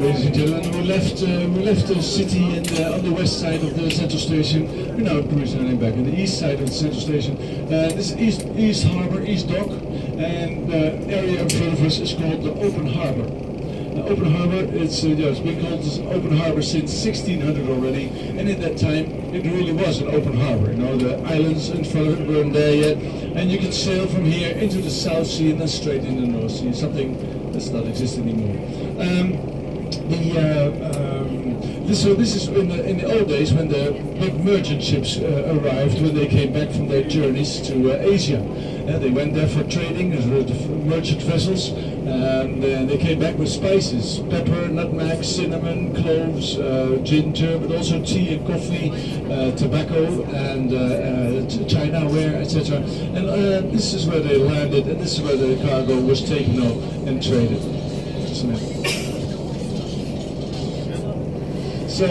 ladies and gentlemen, we left the city and on the west side of the central station. We're now returning back on the east side of the central station. This is East Harbor, East Dock, and the area in front of us is called the Open Harbor. Open Harbor, it's been called Open Harbor since 1600 already, and in that time it really was an open harbor. You know, the islands in front of it weren't there yet, and you could sail from here into the South Sea and then straight into the North Sea, something that's not exist anymore. This is in the old days when the big merchant ships arrived, when they came back from their journeys to Asia. They went there for trading, there were the merchant vessels, and they came back with spices, pepper, nutmeg, cinnamon, cloves, ginger, but also tea and coffee, tobacco, and China ware, etc. And this is where they landed, and this is where the cargo was taken out and traded. Just a minute. So,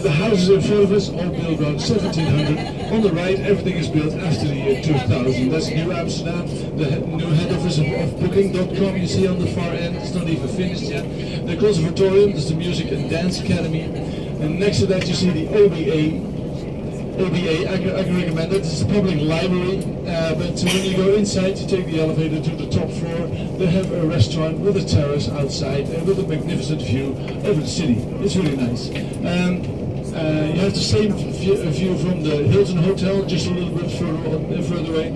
the houses in front of us all built around 1700. On the right, everything is built after the year 2000. That's New Amsterdam, the new head office of Booking.com. You see on the far end, it's not even finished yet. The Conservatorium, that's the Music and Dance Academy. And next to that, you see the OBA. I can recommend it. It's a public library, but when you go inside, you take the elevator to the top floor. They have a restaurant with a terrace outside and with a magnificent view over the city. It's really nice. You have the same view from the Hilton Hotel, just a little bit further away.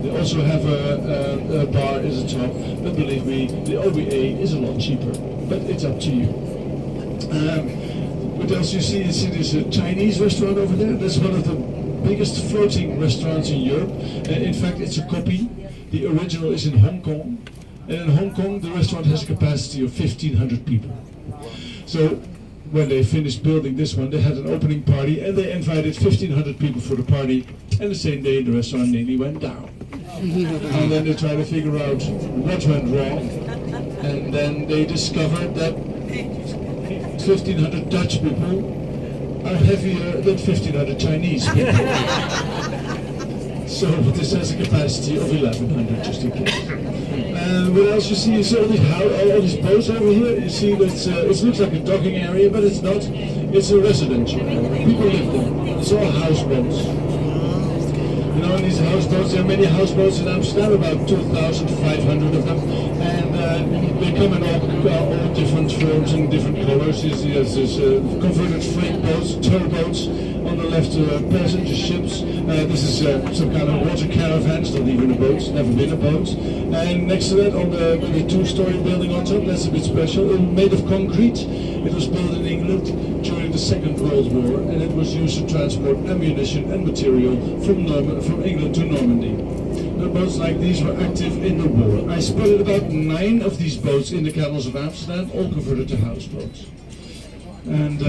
They also have a bar at the top, but believe me, the OBA is a lot cheaper, but it's up to you. What else you see? You see there's a Chinese restaurant over there. That's one of the biggest floating restaurants in Europe. In fact, it's a copy. The original is in Hong Kong. And in Hong Kong, the restaurant has a capacity of 1,500 people. So when they finished building this one, they had an opening party and they invited 1,500 people for the party. And the same day, the restaurant nearly went down. And then they tried to figure out what went wrong. And then they discovered that 1,500 Dutch people are heavier than 1,500 Chinese people. So this has a capacity of 1,100, just in case. What else you see? You see all these boats over here. You see that it looks like a docking area, but it's not. It's a residential area. People live there. It's all houseboats. You know, in these houseboats, there are many houseboats in Amsterdam, about 2,500 of them, and they come in all different forms and different colors. There's converted freight boats, towboats, on the left passenger ships. This is some kind of water caravan, it's not even a boat, it's never been a boat. And next to that, on the two-story building on top, that's a bit special, made of concrete. It was built in England during the Second World War, and it was used to transport ammunition and material from England to Normandy. The boats like these were active in the war. I spotted about 9 of these boats in the canals of Amsterdam, all converted to houseboats. And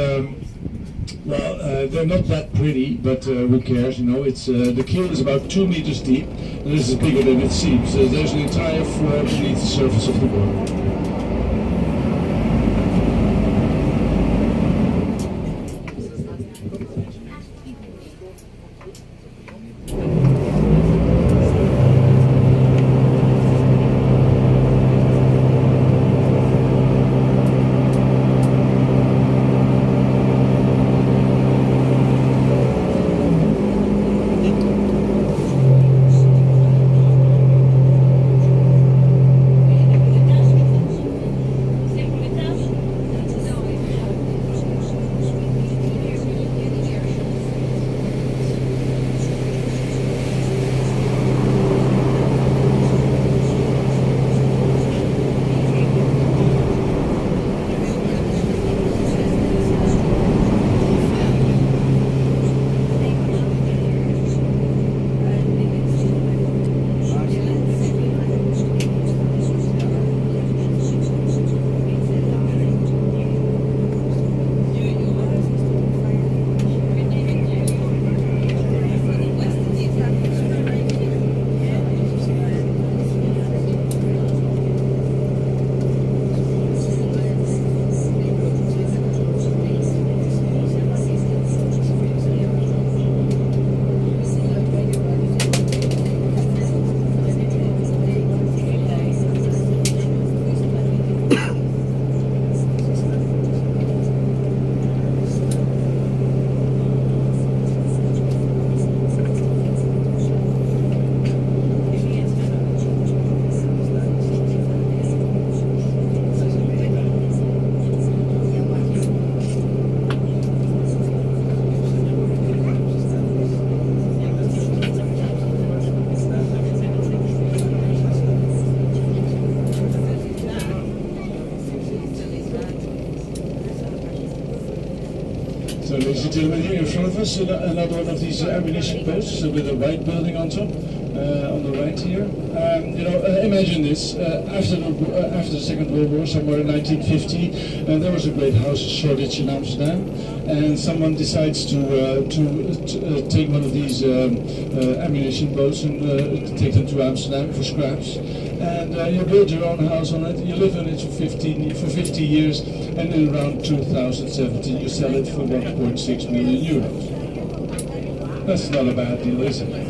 they're not that pretty, but who cares? You know, it's the keel is about 2 meters deep, and this is bigger than it seems. There's an entire floor beneath the surface of the water. So ladies and gentlemen, here in front of us, another one of these ammunition posts with a white building on top, on the right here. Imagine this, after the Second World War, somewhere in 1950, there was a great house shortage in Amsterdam, and someone decides to take one of these ammunition boats and take them to Amsterdam for scraps. And you build your own house on it, you live in it for 50 years, and in around 2017 you sell it for 1.6 million euros. That's not a bad deal, is it?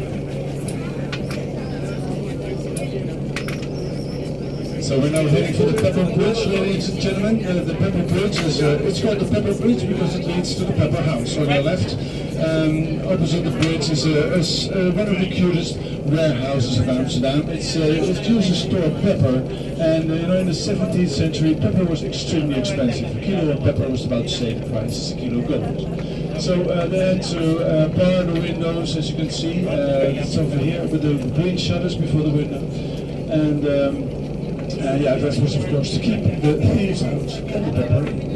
So we're now heading for the Pepper Bridge, ladies and gentlemen. The Pepper Bridge is, it's called the Pepper Bridge because it leads to the Pepper House on your left. Opposite the bridge is one of the cutest warehouses of Amsterdam. It's used to store pepper, and in the 17th century, pepper was extremely expensive. A kilo of pepper was about the same price as a kilo of gold. So they had to bar the windows, as you can see. It's over here with the green shutters before the window, and that was of course to keep the thieves out and the pepper.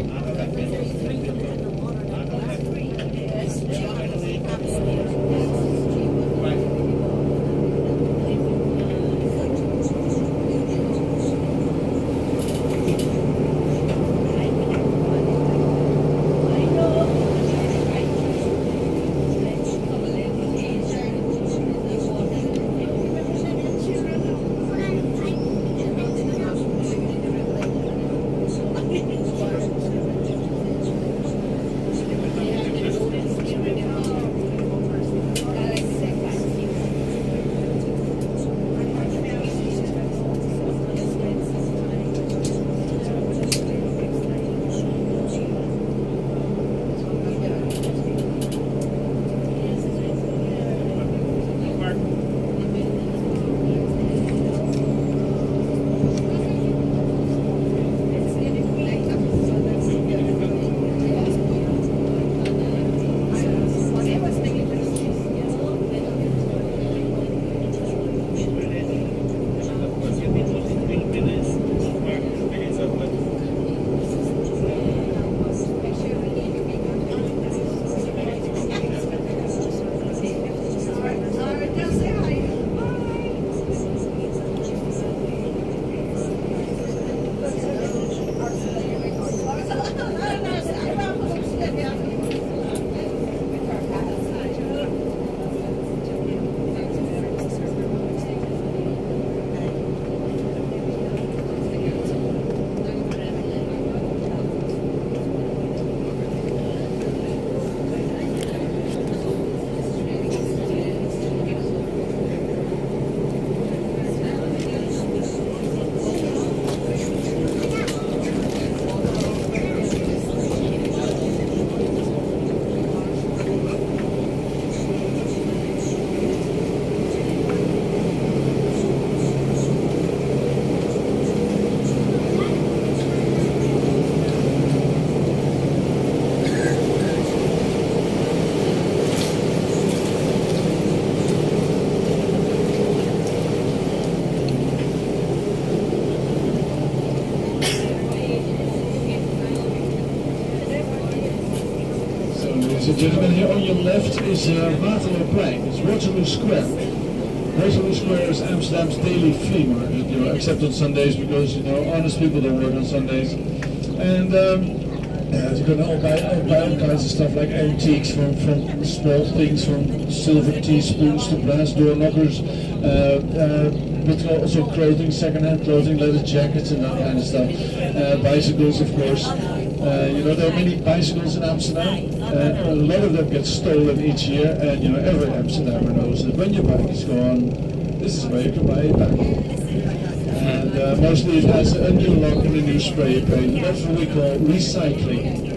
Ladies and gentlemen, here on your left is Waterloopplein. It's Waterloo Square. Waterloo Square is Amsterdam's daily flea market, except on Sundays because honest people don't work on Sundays. And you can all buy all kinds of stuff like antiques, from small things, from silver teaspoons to brass door knockers, but also clothing, second-hand clothing, leather jackets and that kind of stuff. Bicycles, of course. There are many bicycles in Amsterdam. A lot of them get stolen each year, and every Amsterdammer knows that when your bike is gone, this is where you can buy it back. And mostly it has a new lock and a new spray paint. That's what we call recycling.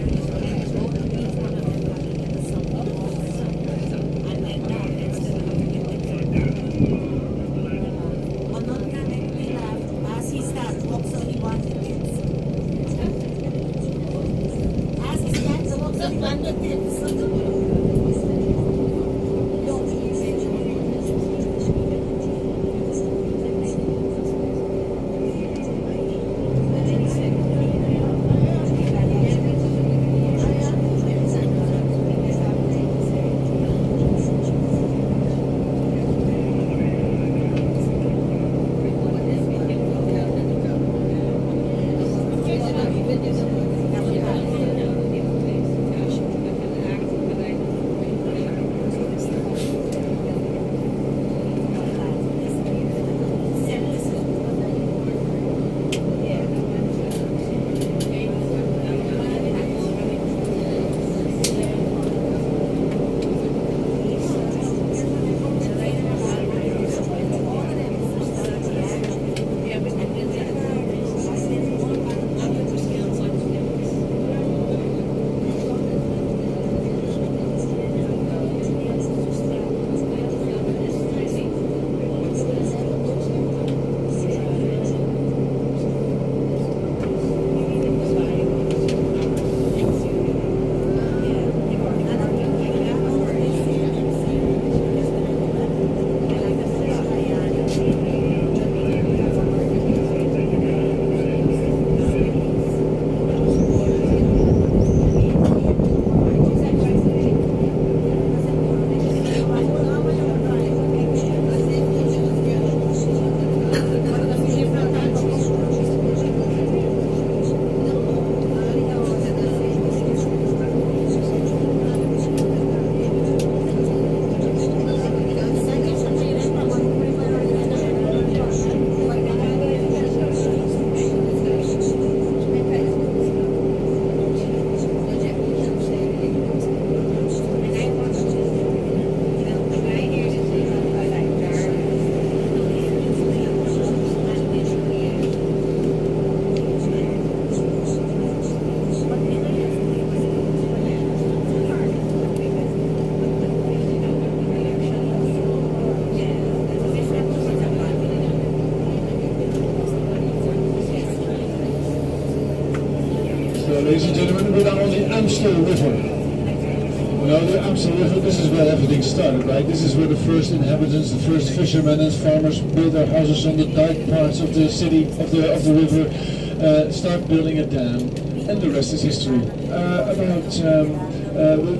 ladies and gentlemen, we are on the Amstel River. You know, the Amstel River, this is where everything started, right? This is where the first inhabitants, the first fishermen and farmers built their houses on the dike parts of the city, of the river, start building a dam, and the rest is history. The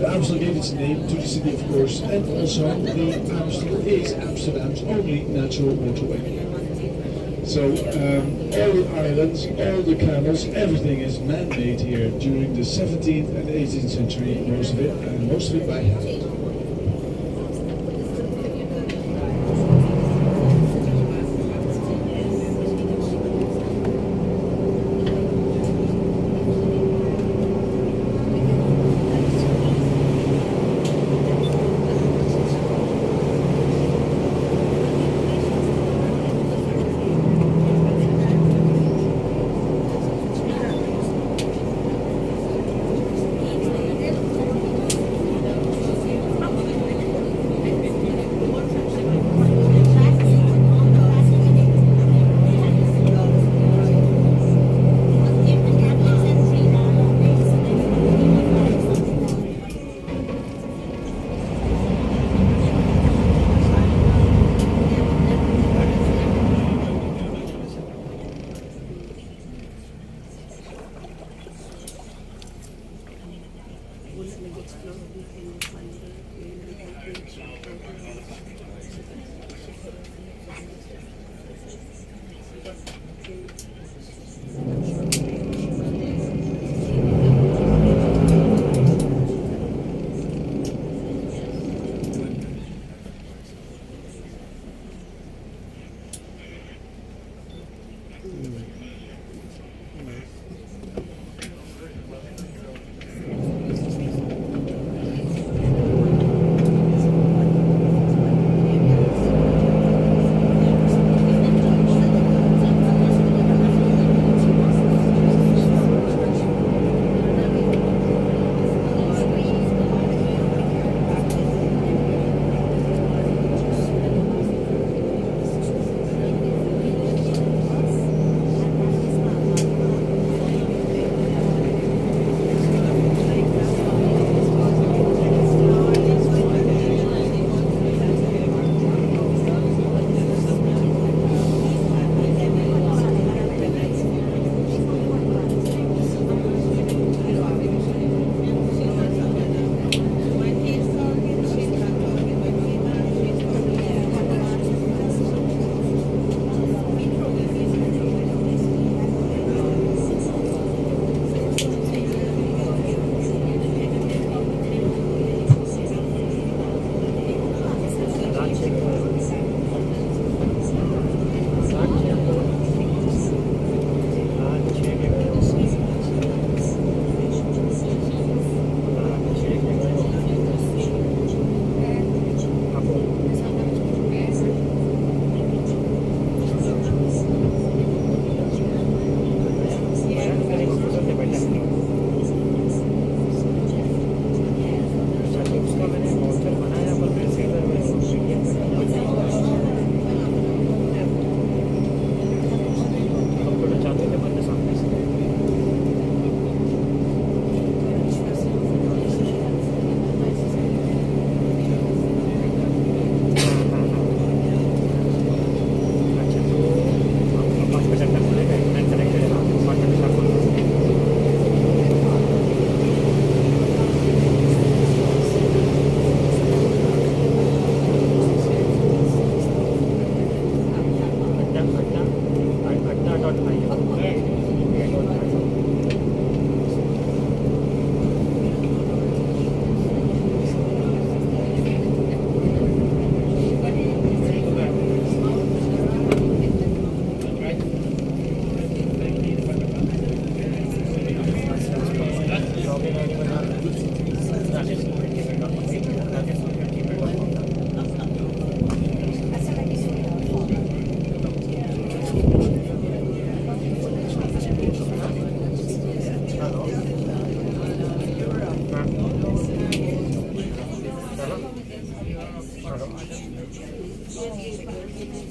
Amstel gave its name to the city, of course, and also the Amstel is Amsterdam's only natural waterway. So all the islands, all the canals, everything is man-made here during the 17th and 18th century, most of it by hand.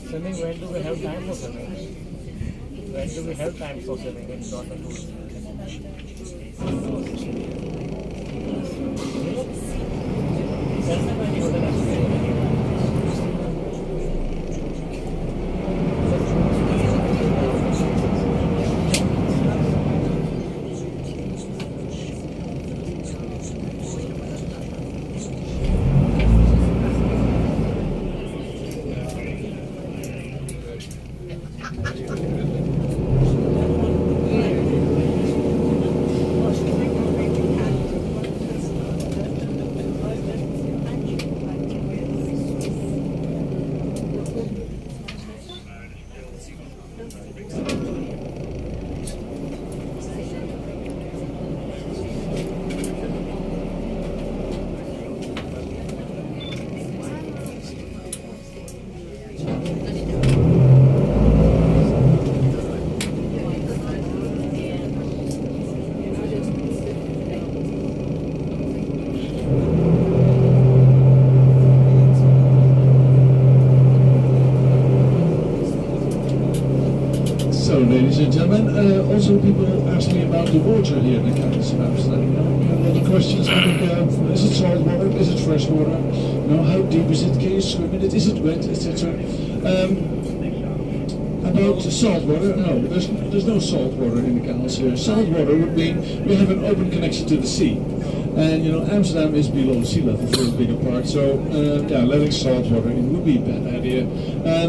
Swimming, when do we have time for swimming? When do we have time for swimming in Toronto? also people ask me about the water here in the canals of Amsterdam. You know, a lot of questions like, is it salt water? Is it fresh water? You know, how deep is it? Can you swim in it? Is it wet? Etc. About salt water, no, there's no salt water in the canals here. Salt water would mean we have an open connection to the sea. And you know, Amsterdam is below sea level for a bigger part, so yeah, letting salt water in would be a bad idea.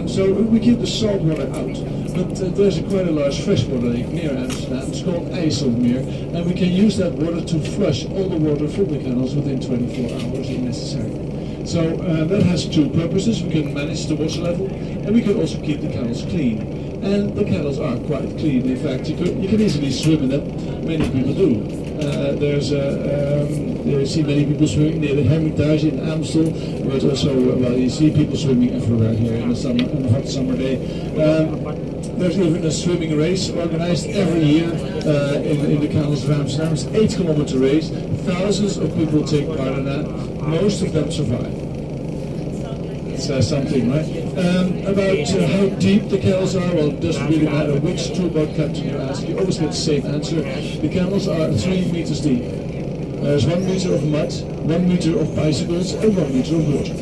So we keep the salt water out. But there's quite a large freshwater lake near Amsterdam. It's called IJsselmeer, and we can use that water to flush all the water from the canals within 24 hours if necessary. So that has two purposes. We can manage the water level, and we can also keep the canals clean. And the canals are quite clean. In fact, you can easily swim in them. Many people do. You see many people swimming near the Hermitage in Amstel, but also, well, you see people swimming everywhere here in the summer, on a hot summer day. There's even a swimming race organized every year in the canals of Amsterdam. It's an 8-kilometer race. Thousands of people take part in that. Most of them survive. It says something, right? About how deep the canals are, well, it doesn't really matter which tour boat captain you ask. You always get the same answer. The canals are 3 meters deep. There's 1 meter of mud, 1 meter of bicycles, and 1 meter of water.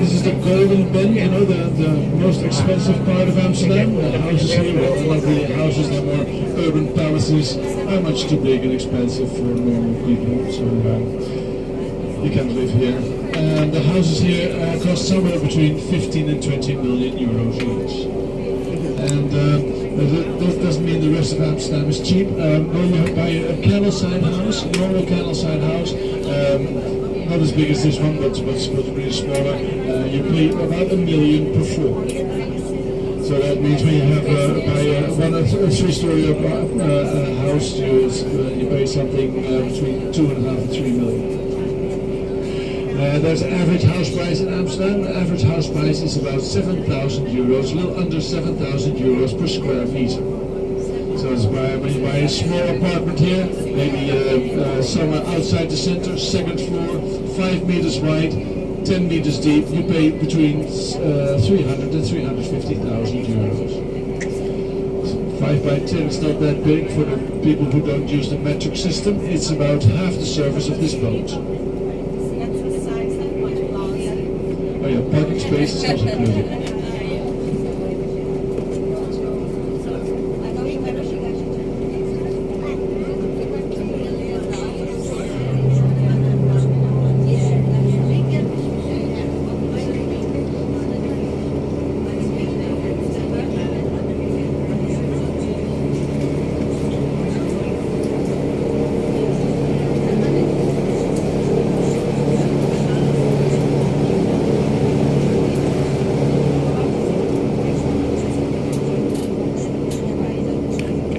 This is the Golden Pen, you know, the most expensive part of Amsterdam. The houses here, well, lovely houses, they're more urban palaces, are much too big and expensive for normal people, so you can't live here. And the houses here cost somewhere between 15 and 20 million euros each. And that doesn't mean the rest of Amsterdam is cheap. When you buy a canal-side house, a normal canal-side house, not as big as this one, but really smaller, you pay about $1 million per floor. So that means when you have buy a three-story house, you pay something between 2.5 and 3 million. There's an average house price in Amsterdam. The average house price is about 7,000 euros, a little under 7,000 euros per square meter. So it's when you buy a small apartment here, maybe somewhere outside the center, second floor, 5 meters wide, 10 meters deep, you pay between 300 and 350,000 euros. 5 by 10 is not that big for the people who don't use the metric system. It's about half the surface of this boat. Oh yeah, parking space is not included.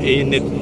Init.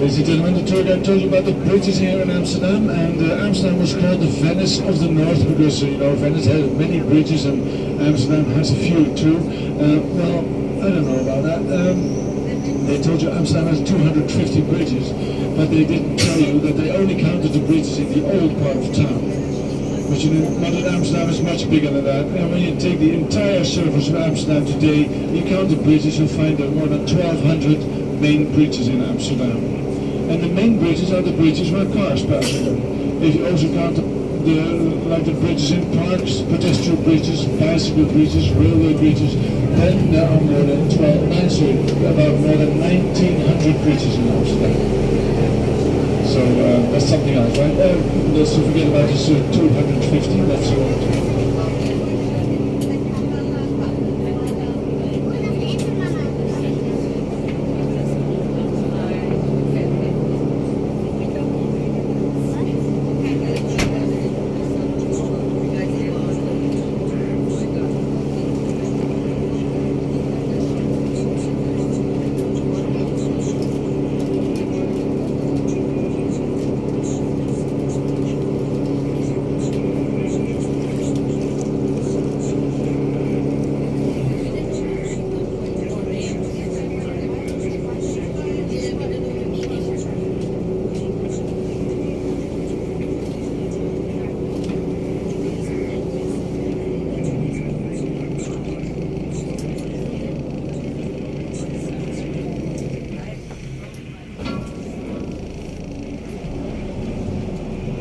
Ladies and gentlemen, the tour guide told you about the bridges here in Amsterdam, and Amsterdam was called the Venice of the North because Venice has many bridges and Amsterdam has a few too. Well, I don't know about that. They told you Amsterdam has 250 bridges, but they didn't tell you that they only counted the bridges in the old part of town. But modern Amsterdam is much bigger than that, and when you take the entire surface of Amsterdam today, you count the bridges, you'll find there are more than 1,200 main bridges in Amsterdam. And the main bridges are the bridges where cars pass over. If you also count the bridges in parks, pedestrian bridges, bicycle bridges, railway bridges, then there are more than about more than 1,900 bridges in Amsterdam. So that's something else, right? Let's not forget about this 250, that's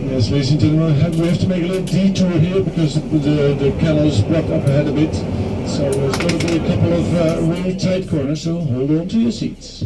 Yes, ladies and gentlemen, we have to make a little detour here because the canal is blocked up ahead a bit. So there's going to be a couple of really tight corners, so hold on to your seats.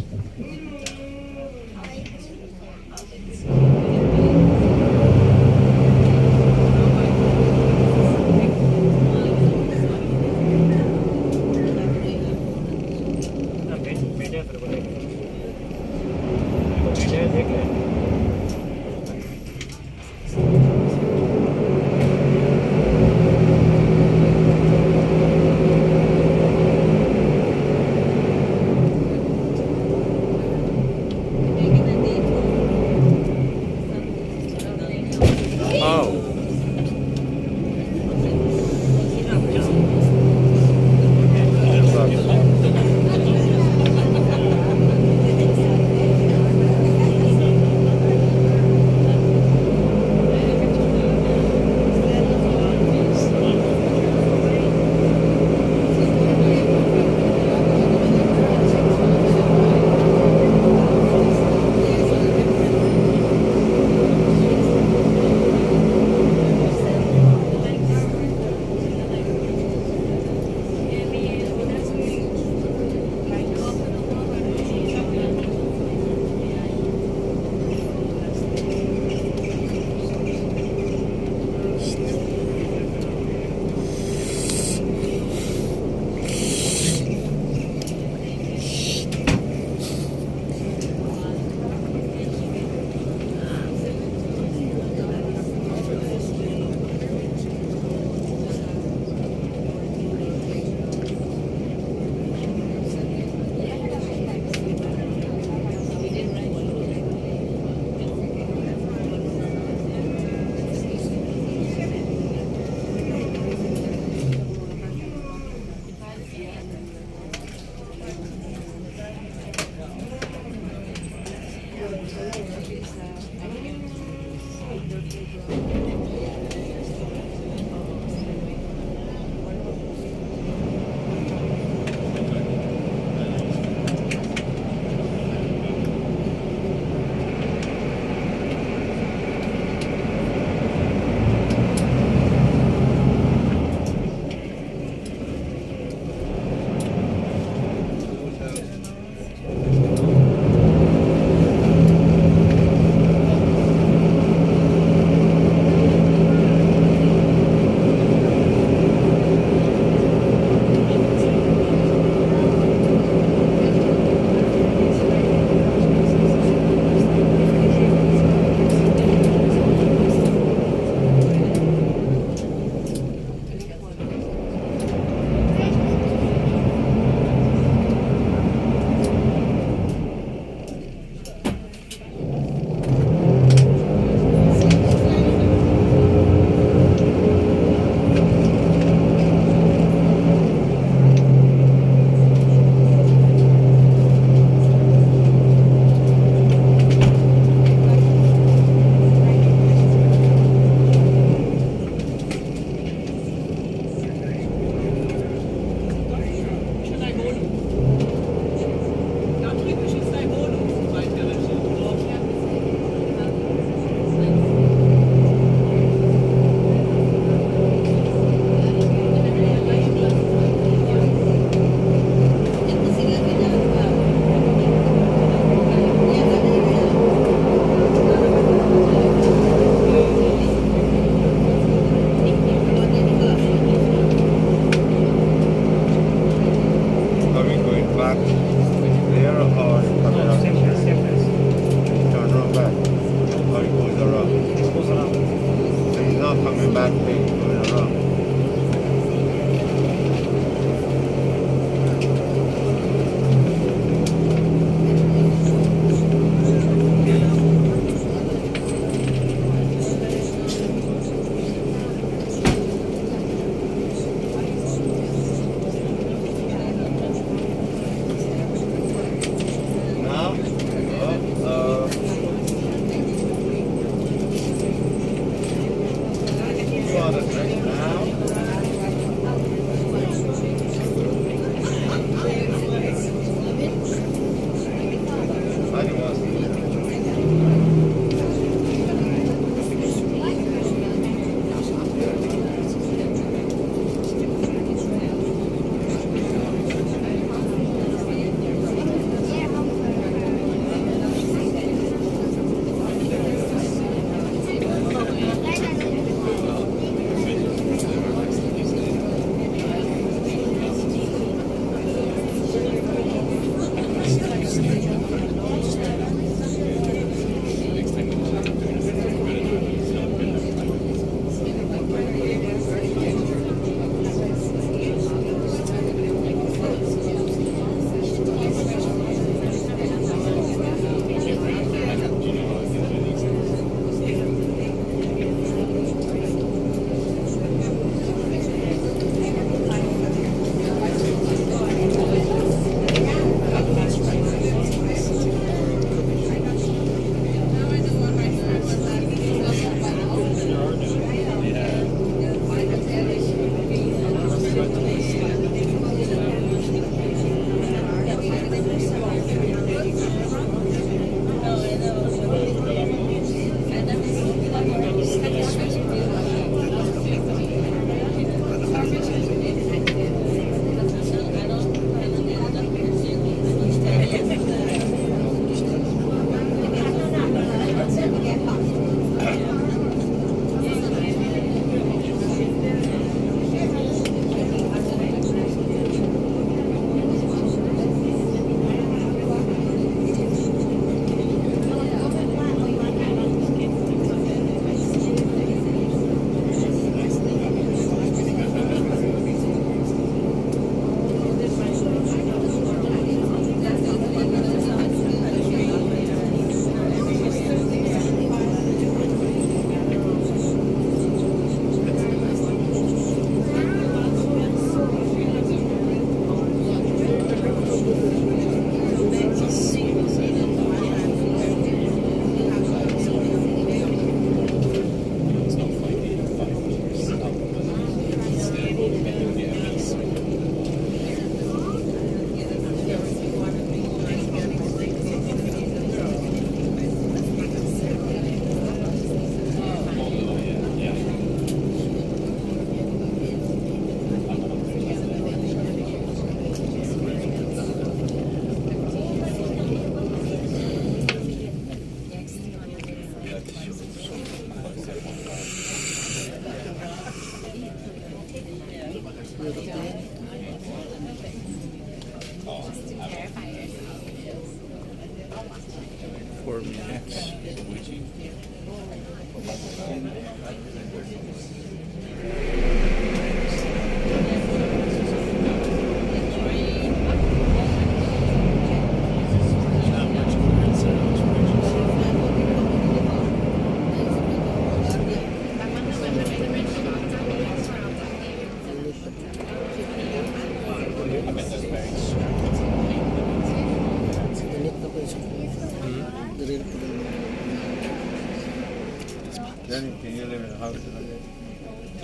Jenny, can you live in a house today?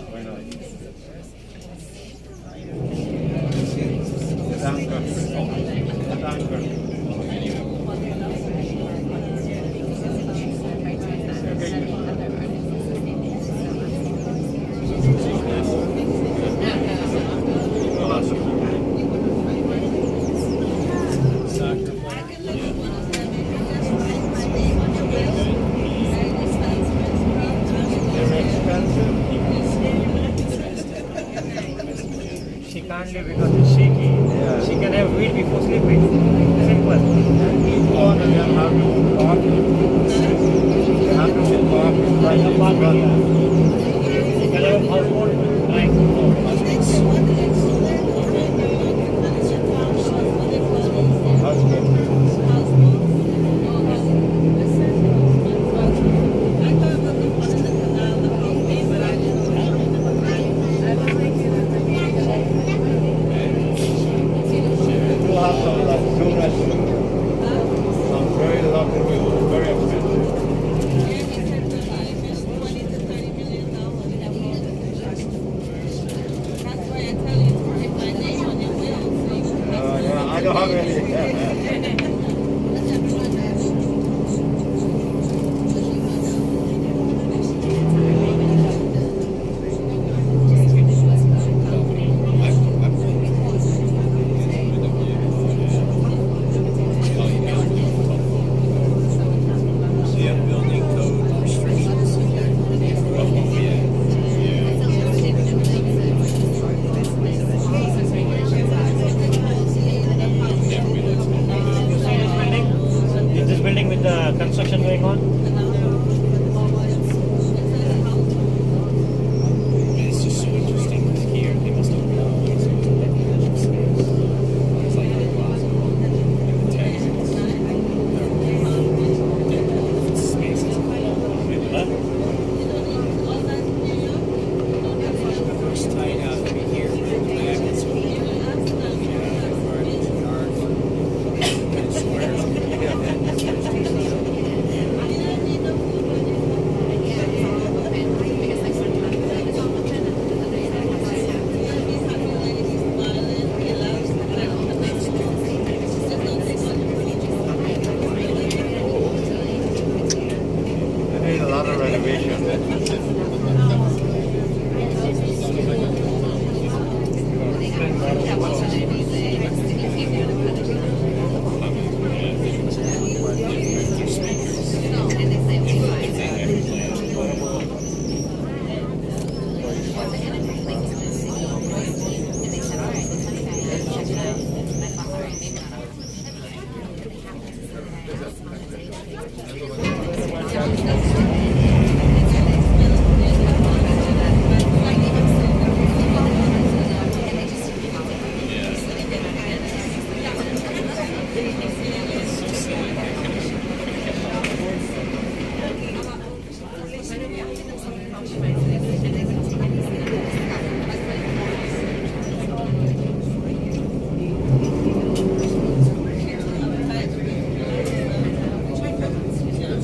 Why not? It's anchor. It's anchor. She can't live because it's shaky. Yeah. She can have wheat before sleeping. Simple. All of them have to walk. They have to walk right in front. She can have household like I don't have any. construction going on? It's just so interesting because here they must have realized the space. It's like a plaza in the text. It's space is first tied out to be here in the back and so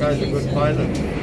guy's a good pilot.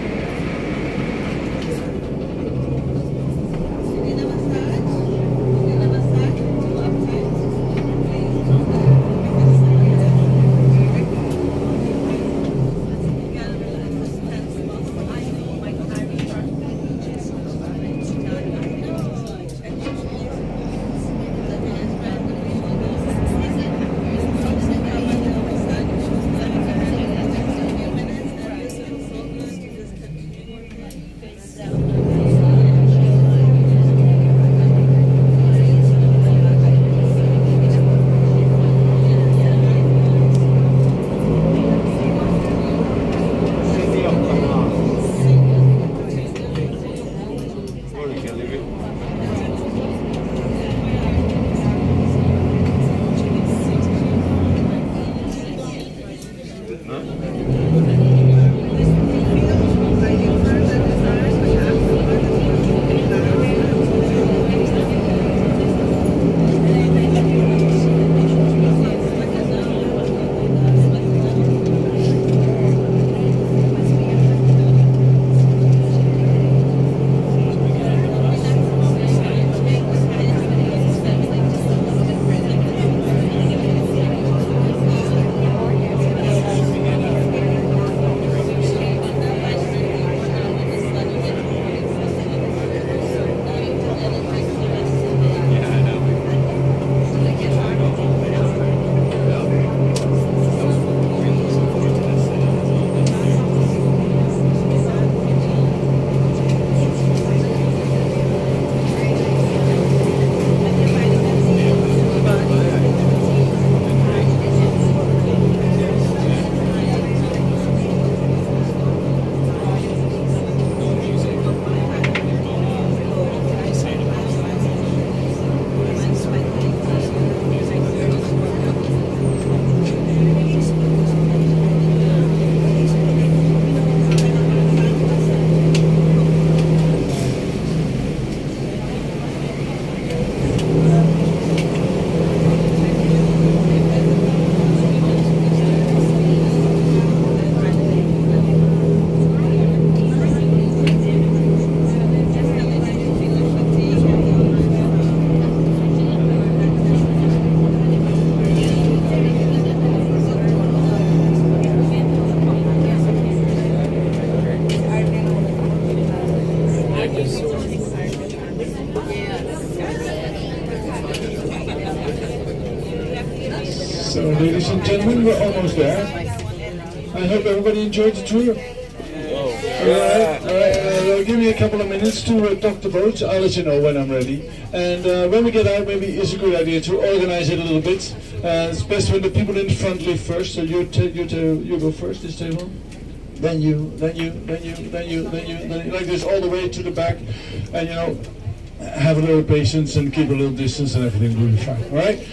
So, ladies and gentlemen, we're almost there. I hope everybody enjoyed the tour. Alright, give me a couple of minutes to dock the boat. I'll let you know when I'm ready. And when we get out, maybe it's a good idea to organize it a little bit. It's best when the people in front leave first. So you go first, this table. Then you, like this all the way to the back. And have a little patience and keep a little distance and everything will be fine. Alright?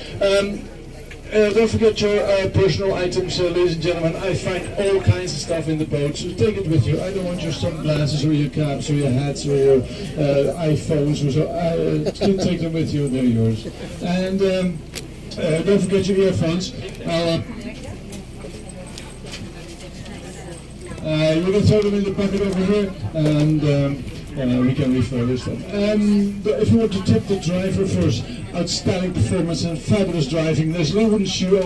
Don't forget your personal items, ladies and gentlemen. I find all kinds of stuff in the boat, so take it with you. I don't want your sunglasses or your caps or your hats or your iPhones or so. Take them with you, they're yours. And don't forget your earphones. You can throw them in the bucket over here, and we can refurbish them. If you want to tip the driver for outstanding performance and fabulous driving, there's no wooden shoe